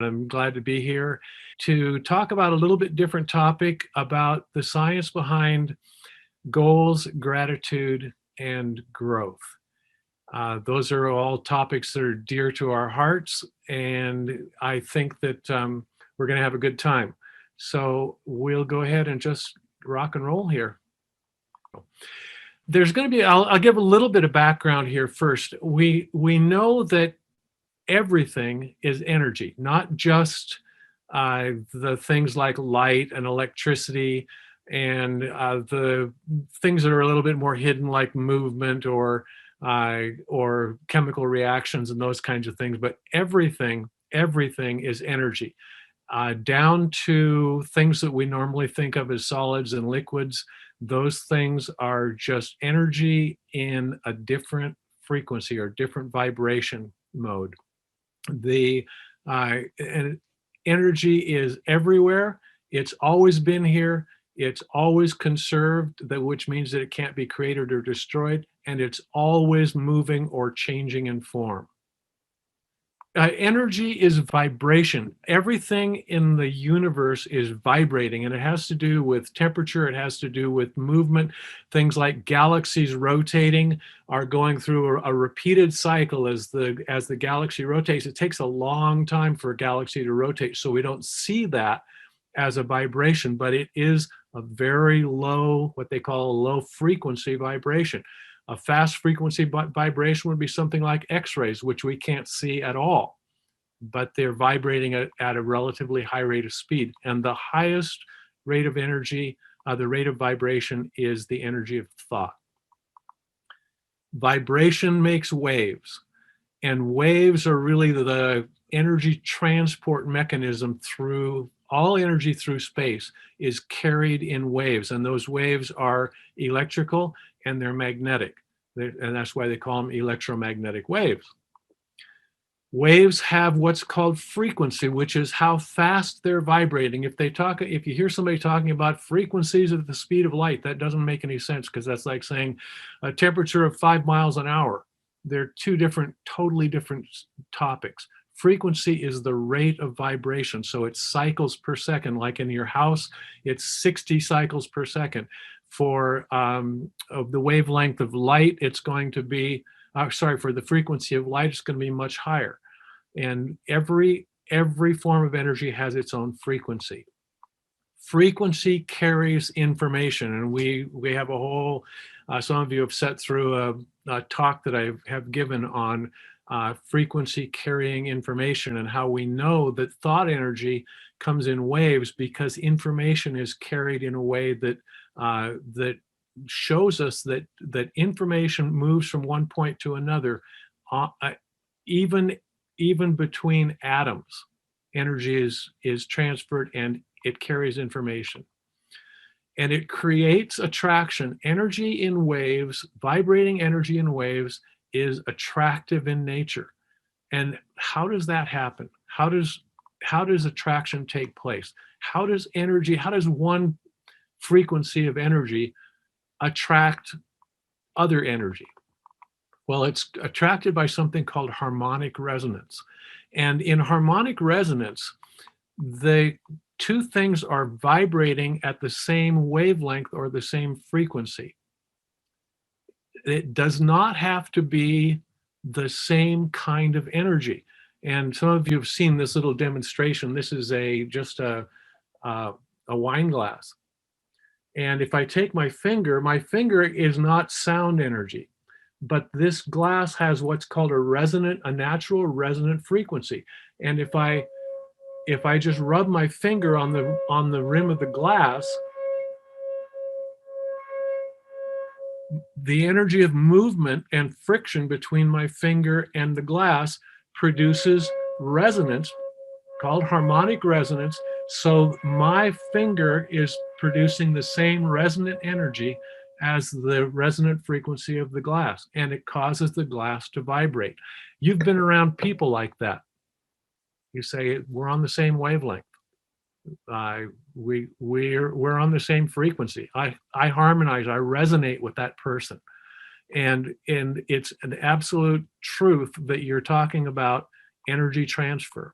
I'm glad to be here to talk about a little bit different topic about the science behind goals, gratitude, and growth. Those are all topics that are dear to our hearts, and I think that we're going to have a good time. So we'll go ahead and just rock and roll here. There's going to be, I'll give a little bit of background here first. We know that everything is energy, not just the things like light and electricity and the things that are a little bit more hidden, like movement or chemical reactions and those kinds of things. But everything is energy, down to things that we normally think of as solids and liquids. Those things are just energy in a different frequency or different vibration mode. The energy is everywhere. It's always been here. It's always conserved, which means that it can't be created or destroyed, and it's always moving or changing in form. Energy is vibration. Everything in the universe is vibrating, and it has to do with temperature. It has to do with movement. Things like galaxies rotating are going through a repeated cycle as the galaxy rotates. It takes a long time for a galaxy to rotate, so we don't see that as a vibration, but it is a very low, what they call a low frequency vibration. A fast frequency vibration would be something like X-rays, which we can't see at all, but they're vibrating at a relatively high rate of speed. And the highest rate of energy, the rate of vibration, is the energy of thought. Vibration makes waves, and waves are really the energy transport mechanism through all energy through space is carried in waves, and those waves are electrical and they're magnetic, and that's why they call them electromagnetic waves. Waves have what's called frequency, which is how fast they're vibrating. If you hear somebody talking about frequencies at the speed of light, that doesn't make any sense, because that's like saying a temperature of 5 miles an hour. They're two totally different topics. Frequency is the rate of vibration, so it's cycles per second. Like in your house, it's 60 cycles per second. For of the wavelength of light, it's going to be, for the frequency of light, it's going to be much higher. And every form of energy has its own frequency. Frequency carries information, and we have a whole, some of you have sat through a talk that I have given on frequency carrying information, and how we know that thought energy comes in waves because information is carried in a way that shows us that information moves from one point to another, even between atoms. Energy is transferred, and it carries information, and it creates attraction. Energy in waves, vibrating energy in waves, is attractive in nature. And how does that happen? How does attraction take place? How does one frequency of energy attract other energy? Well, it's attracted by something called harmonic resonance. And in harmonic resonance, the two things are vibrating at the same wavelength or the same frequency. It does not have to be the same kind of energy. And some of you have seen this little demonstration. This is just a wine glass. And if I take my finger is not sound energy, but this glass has what's called a natural resonant frequency. And if I just rub my finger on the rim of the glass, the energy of movement and friction between my finger and the glass produces resonance called harmonic resonance. So my finger is producing the same resonant energy as the resonant frequency of the glass, and it causes the glass to vibrate. You've been around people like that. You say, we're on the same wavelength. We're on the same frequency. I harmonize, I resonate with that person. And it's an absolute truth that you're talking about energy transfer.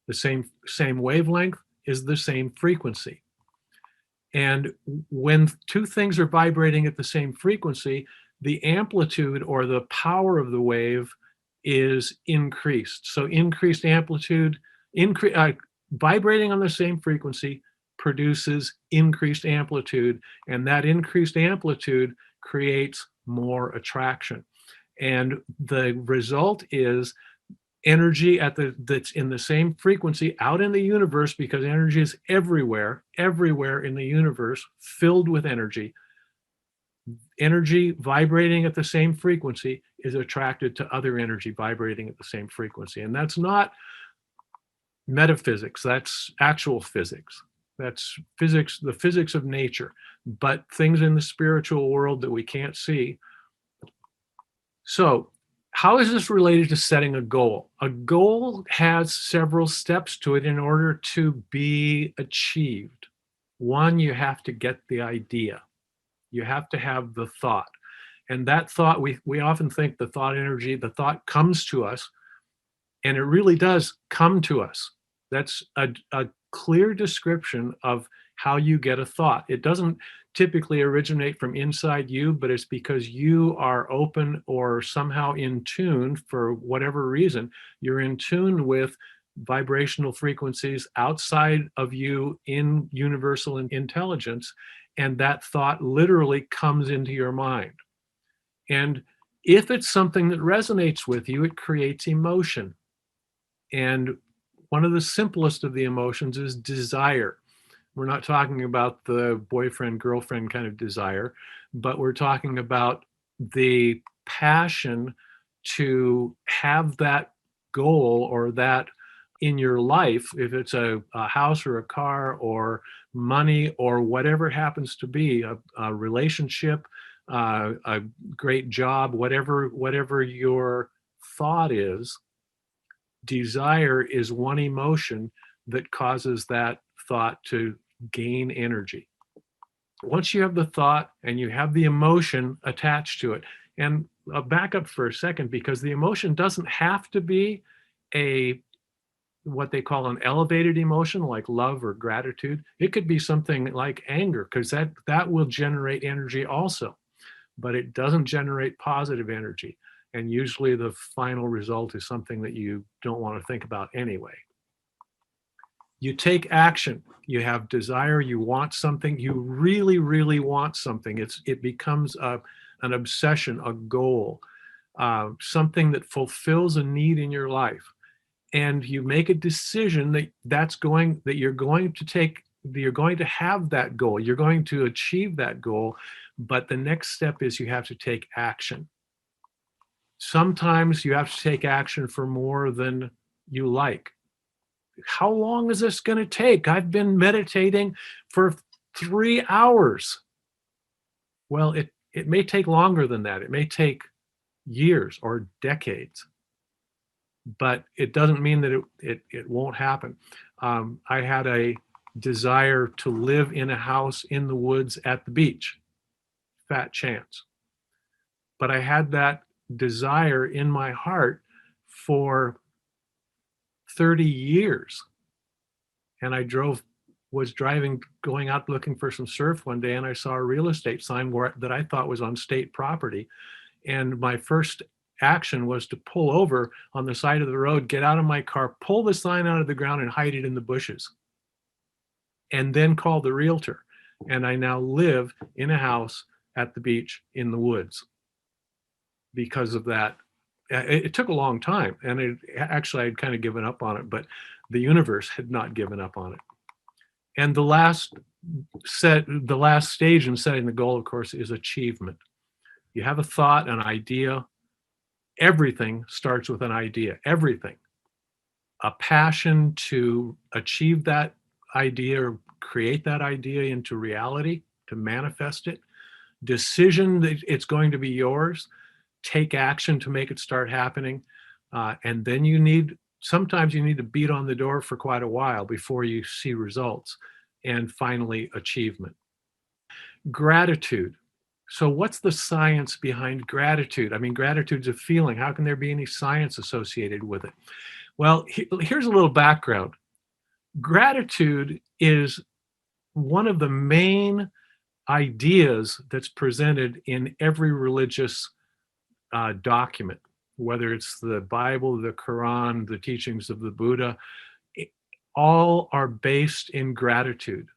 The same wavelength is the same frequency. And when two things are vibrating at the same frequency, the amplitude or the power of the wave is increased. So increased amplitude, vibrating on the same frequency produces increased amplitude, and that increased amplitude creates more attraction. And the result is energy that's in the same frequency out in the universe, because energy is everywhere in the universe, filled with energy. Energy vibrating at the same frequency is attracted to other energy vibrating at the same frequency. And that's not metaphysics, that's actual physics. That's physics, the physics of nature, but things in the spiritual world that we can't see. So how is this related to setting a goal? A goal has several steps to it in order to be achieved. One, you have to get the idea. You have to have the thought. And that thought, we often think the thought energy, the thought comes to us, and it really does come to us. That's a clear description of how you get a thought. It doesn't typically originate from inside you, but it's because you are open or somehow in tune, for whatever reason, you're in tune with vibrational frequencies outside of you in universal intelligence, and that thought literally comes into your mind. And if it's something that resonates with you, it creates emotion. And one of the simplest of the emotions is desire. We're not talking about the boyfriend, girlfriend kind of desire, but we're talking about the passion to have that goal or that in your life, if it's a house or a car or money or whatever it happens to be, a relationship, a great job, whatever your thought is. Desire is one emotion that causes that thought to gain energy. Once you have the thought and you have the emotion attached to it, and I'll back up for a second, because the emotion doesn't have to be what they call an elevated emotion like love or gratitude. It could be something like anger, because that will generate energy also, but it doesn't generate positive energy. And usually the final result is something that you don't want to think about anyway. You take action. You have desire. You want something. You really, really want something. It becomes an obsession, a goal, something that fulfills a need in your life. And you make a decision that you're going to have that goal. You're going to achieve that goal. But the next step is you have to take action. Sometimes you have to take action for more than you like. How long is this going to take? I've been meditating for 3 hours. Well, it may take longer than that. It may take years or decades, but it doesn't mean that it won't happen. I had a desire to live in a house in the woods at the beach. Fat chance. But I had that desire in my heart for 30 years. And I was driving, going out looking for some surf one day, and I saw a real estate sign that I thought was on state property. And my first action was to pull over on the side of the road, get out of my car, pull the sign out of the ground and hide it in the bushes. And then call the realtor. And I now live in a house at the beach in the woods because of that. It took a long time, and actually I'd kind of given up on it, but the universe had not given up on it. And the last stage in setting the goal, of course, is achievement. You have a thought, an idea. Everything starts with an idea. Everything. A passion to achieve that idea or create that idea into reality, to manifest it. Decision that it's going to be yours. Take action to make it start happening. And then sometimes you need to beat on the door for quite a while before you see results. And finally, achievement. Gratitude. So what's the science behind gratitude? I mean, gratitude's a feeling. How can there be any science associated with it? Well, here's a little background. Gratitude is one of the main ideas that's presented in every religious document, whether it's the Bible, the Quran, the teachings of the Buddha, all are based in gratitude.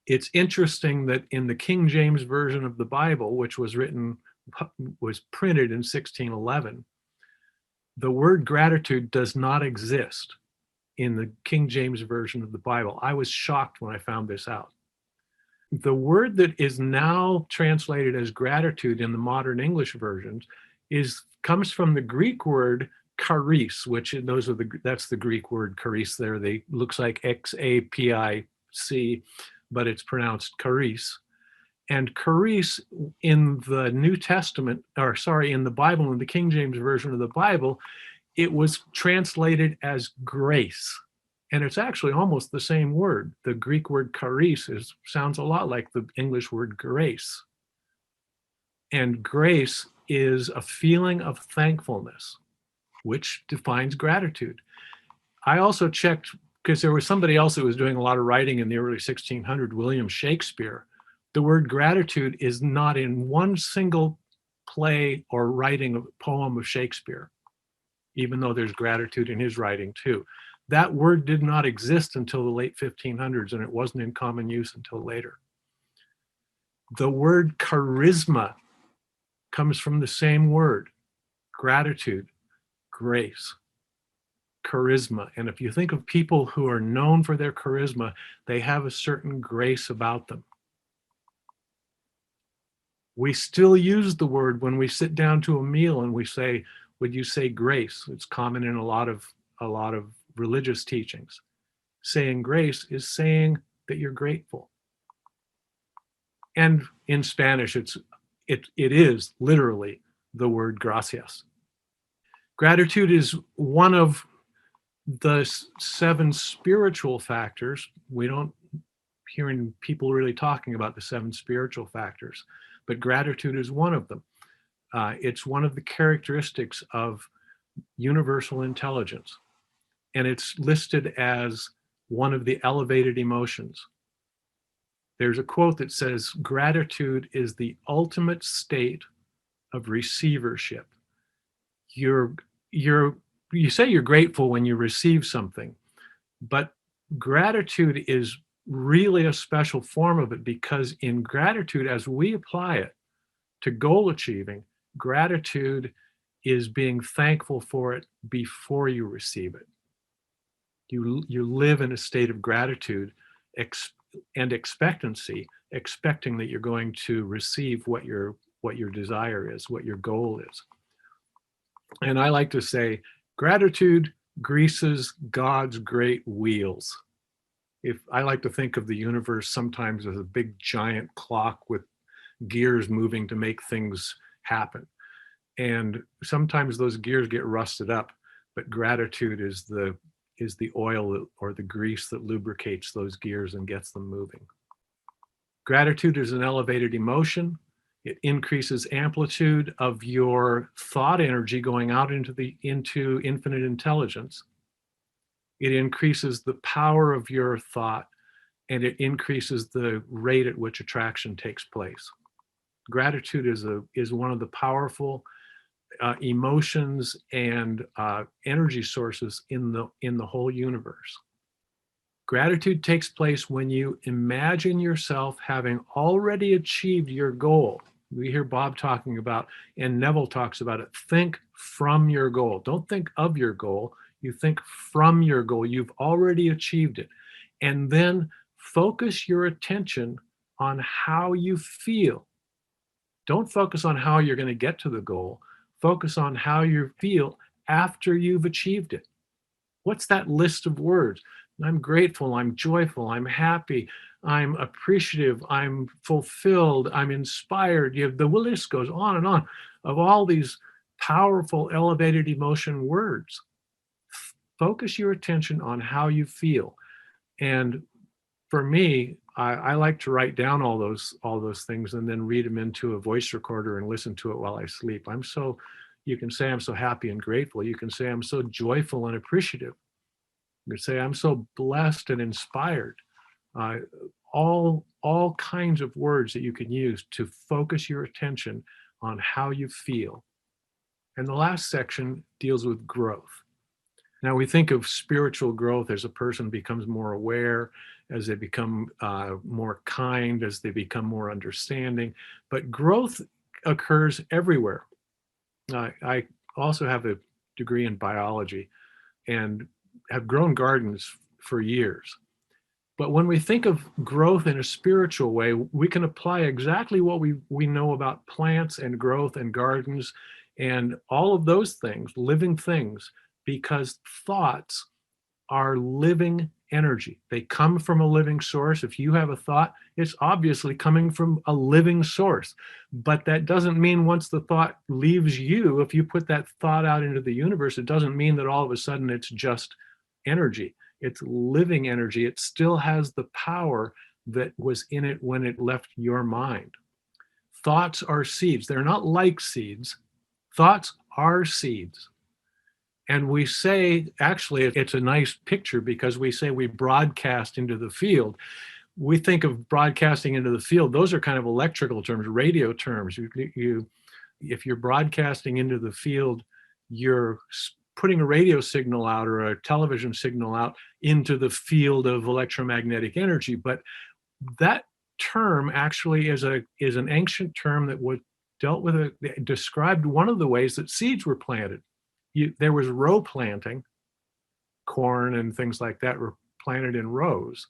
It's interesting that in the King James Version of the Bible, which was printed in 1611, the word gratitude does not exist in the King James Version of the Bible. I was shocked when I found this out. The word that is now translated as gratitude in the modern English versions comes from the Greek word charis, which that's the Greek word charis there. They looks like XAPIC, but it's pronounced charis. And charis in the New Testament, in the Bible, in the King James Version of the Bible, it was translated as grace. And it's actually almost the same word. The Greek word charis sounds a lot like the English word grace. And grace is a feeling of thankfulness, which defines gratitude. I also checked, because there was somebody else that was doing a lot of writing in the early 1600s, William Shakespeare. The word gratitude is not in one single play or writing of poem of Shakespeare, even though there's gratitude in his writing too. That word did not exist until the late 1500s, and it wasn't in common use until later. The word charisma comes from the same word, gratitude, grace, charisma. And if you think of people who are known for their charisma, they have a certain grace about them. We still use the word when we sit down to a meal and we say, would you say grace? It's common in a lot of religious teachings. Saying grace is saying that you're grateful. And in Spanish, it is literally the word gracias. Gratitude is one of the 7 spiritual factors. We don't hear people really talking about the 7 spiritual factors, but gratitude is one of them. It's one of the characteristics of universal intelligence, and it's listed as one of the elevated emotions. There's a quote that says, gratitude is the ultimate state of receivership. You say you're grateful when you receive something, but gratitude is really a special form of it, because in gratitude, as we apply it to goal achieving, gratitude is being thankful for it before you receive it. You live in a state of gratitude and expectancy, expecting that you're going to receive what your desire is, what your goal is. And I like to say, gratitude greases God's great wheels. I like to think of the universe sometimes as a big giant clock with gears moving to make things happen. And sometimes those gears get rusted up, but gratitude is the oil or the grease that lubricates those gears and gets them moving. Gratitude is an elevated emotion. It increases amplitude of your thought energy going out into infinite intelligence. It increases the power of your thought, and it increases the rate at which attraction takes place. Gratitude is one of the powerful emotions and energy sources in the whole universe. Gratitude takes place when you imagine yourself having already achieved your goal. We hear Bob talking about, and Neville talks about it, think from your goal. Don't think of your goal, you think from your goal. You've already achieved it. And then focus your attention on how you feel. Don't focus on how you're going to get to the goal. Focus on how you feel after you've achieved it. What's that list of words? I'm grateful, I'm joyful, I'm happy, I'm appreciative, I'm fulfilled, I'm inspired. The list goes on and on of all these powerful, elevated emotion words. Focus your attention on how you feel. And for me, I like to write down all those things and then read them into a voice recorder and listen to it while I sleep. I'm so You can say, I'm so happy and grateful. You can say, I'm so joyful and appreciative. You can say, I'm so blessed and inspired. Uh, all kinds of words that you can use to focus your attention on how you feel. And the last section deals with growth. Now, we think of spiritual growth as a person becomes more aware, as they become more kind, as they become more understanding. But growth occurs everywhere. I also have a degree in biology and have grown gardens for years. But when we think of growth in a spiritual way, we can apply exactly what we know about plants and growth and gardens and all of those things, living things, because thoughts are living energy. They come from a living source. If you have a thought, it's obviously coming from a living source. But that doesn't mean once the thought leaves you, if you put that thought out into the universe, it doesn't mean that all of a sudden it's just energy. It's living energy. It still has the power that was in it when it left your mind. Thoughts are seeds. They're not like seeds. Thoughts are seeds. And we say, actually, it's a nice picture because we say we broadcast into the field. We think of broadcasting into the field. Those are kind of electrical terms, radio terms. If you're broadcasting into the field, you're putting a radio signal out or a television signal out into the field of electromagnetic energy. But that term actually is an ancient term that was dealt with, described one of the ways that seeds were planted. There was row planting, corn and things like that were planted in rows.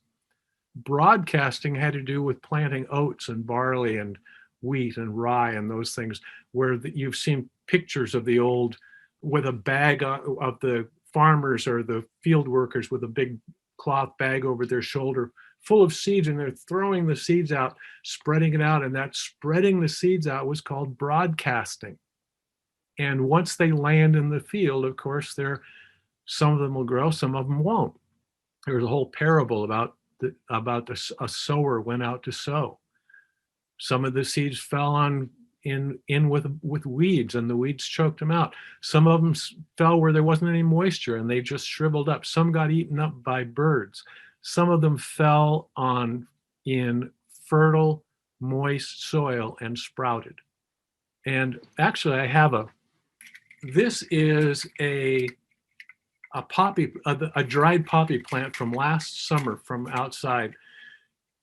Broadcasting had to do with planting oats and barley and wheat and rye and those things, where you've seen pictures of the old with a bag of the farmers or the field workers with a big cloth bag over their shoulder full of seeds, and they're throwing the seeds out, spreading it out, and that spreading the seeds out was called broadcasting. And once they land in the field, of course, some of them will grow, some of them won't. There's a whole parable about a sower went out to sow. Some of the seeds fell in with weeds, and the weeds choked them out. Some of them fell where there wasn't any moisture, and they just shriveled up. Some got eaten up by birds. Some of them fell in fertile, moist soil and sprouted. And actually, this is a poppy, a dried poppy plant from last summer from outside.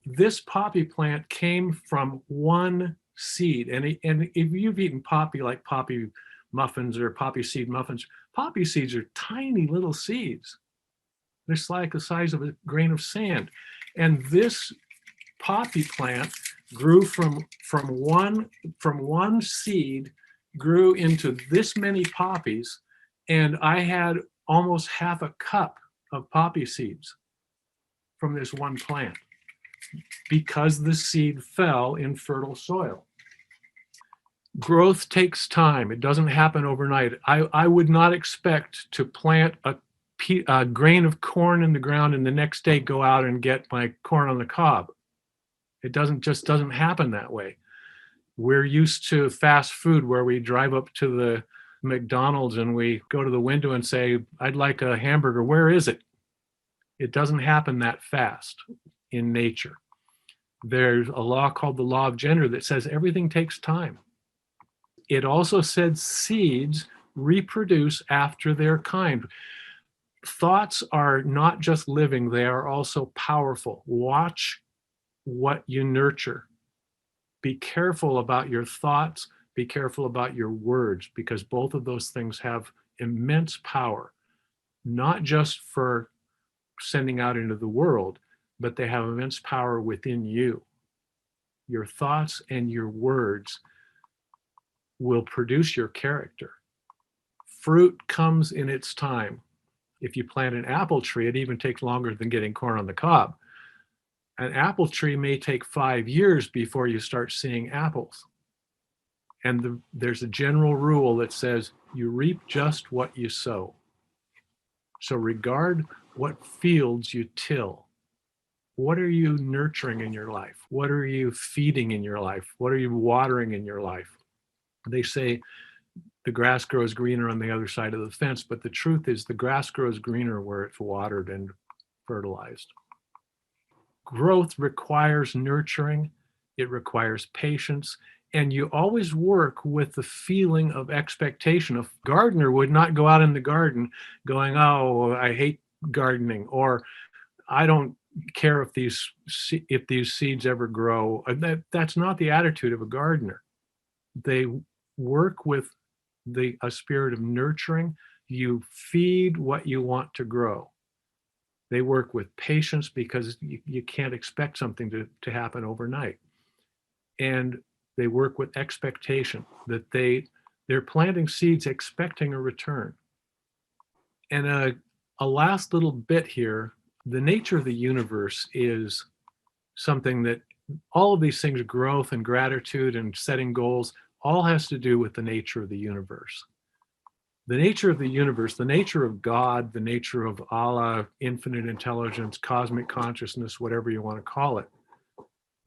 This poppy plant came from one seed. And if you've eaten poppy, like poppy muffins or poppy seed muffins, poppy seeds are tiny little seeds. They're like the size of a grain of sand. And this poppy plant grew from one seed, grew into this many poppies, and I had almost half a cup of poppy seeds from this one plant because the seed fell in fertile soil. Growth takes time. It doesn't happen overnight. I would not expect to plant a grain of corn in the ground and the next day go out and get my corn on the cob. It just doesn't happen that way. We're used to fast food where we drive up to the McDonald's and we go to the window and say, I'd like a hamburger. Where is it? It doesn't happen that fast in nature. There's a law called the law of gender that says everything takes time. It also said seeds reproduce after their kind. Thoughts are not just living, they are also powerful. Watch what you nurture. Be careful about your thoughts, be careful about your words, because both of those things have immense power, not just for sending out into the world, but they have immense power within you. Your thoughts and your words will produce your character. Fruit comes in its time. If you plant an apple tree, it even takes longer than getting corn on the cob. An apple tree may take 5 years before you start seeing apples. And there's a general rule that says you reap just what you sow. So regard what fields you till. What are you nurturing in your life? What are you feeding in your life? What are you watering in your life? They say the grass grows greener on the other side of the fence, but the truth is the grass grows greener where it's watered and fertilized. Growth requires nurturing, it requires patience, and you always work with the feeling of expectation. A gardener would not go out in the garden going, oh, I hate gardening, or I don't care if these seeds ever grow. That's not the attitude of a gardener. They work with a spirit of nurturing. You feed what you want to grow. They work with patience because you can't expect something to happen overnight. And they work with expectation, that they're planting seeds expecting a return. And a last little bit here, the nature of the universe is something that all of these things, growth and gratitude and setting goals, all has to do with the nature of the universe. The nature of the universe, the nature of God, the nature of Allah, infinite intelligence, cosmic consciousness, whatever you want to call it.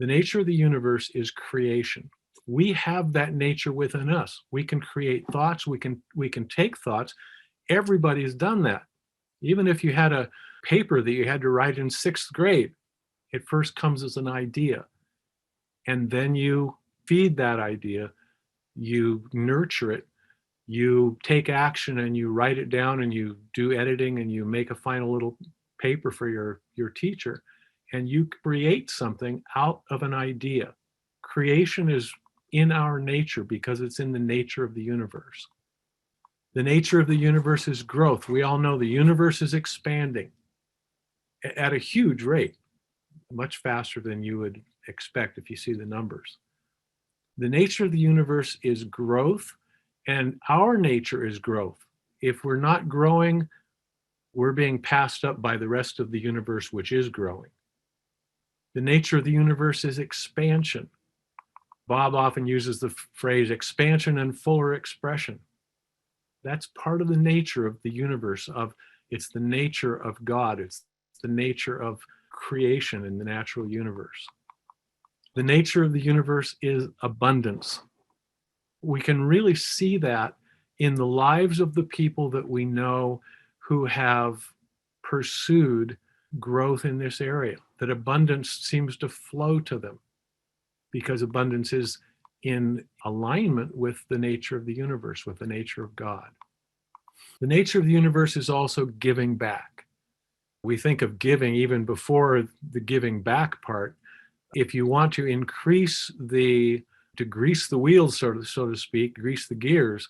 The nature of the universe is creation. We have that nature within us. We can create thoughts. We can take thoughts. Everybody's done that. Even if you had a paper that you had to write in 6th grade, it first comes as an idea. And then you feed that idea, you nurture it, you take action and you write it down and you do editing and you make a final little paper for your teacher, and you create something out of an idea. Creation is in our nature because it's in the nature of the universe. The nature of the universe is growth. We all know the universe is expanding at a huge rate, much faster than you would expect if you see the numbers. The nature of the universe is growth, and our nature is growth. If we're not growing, we're being passed up by the rest of the universe, which is growing. The nature of the universe is expansion. Bob often uses the phrase expansion and fuller expression. That's part of the nature of the universe. It's the nature of God. It's the nature of creation in the natural universe. The nature of the universe is abundance. We can really see that in the lives of the people that we know who have pursued growth in this area, that abundance seems to flow to them because abundance is in alignment with the nature of the universe, with the nature of God. The nature of the universe is also giving back. We think of giving even before the giving back part. If you want to increase to grease the wheels, so to speak, grease the gears,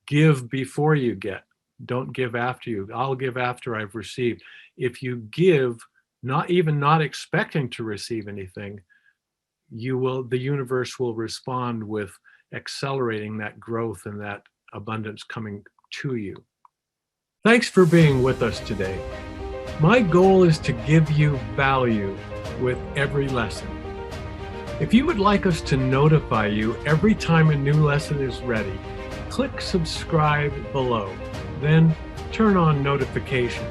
give before you get. Don't give after you. I'll give after I've received. If you give, not expecting to receive anything, the universe will respond with accelerating that growth and that abundance coming to you. Thanks for being with us today. My goal is to give you value with every lesson. If you would like us to notify you every time a new lesson is ready, click subscribe below, then turn on notification.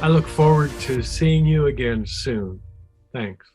I look forward to seeing you again soon. Thanks.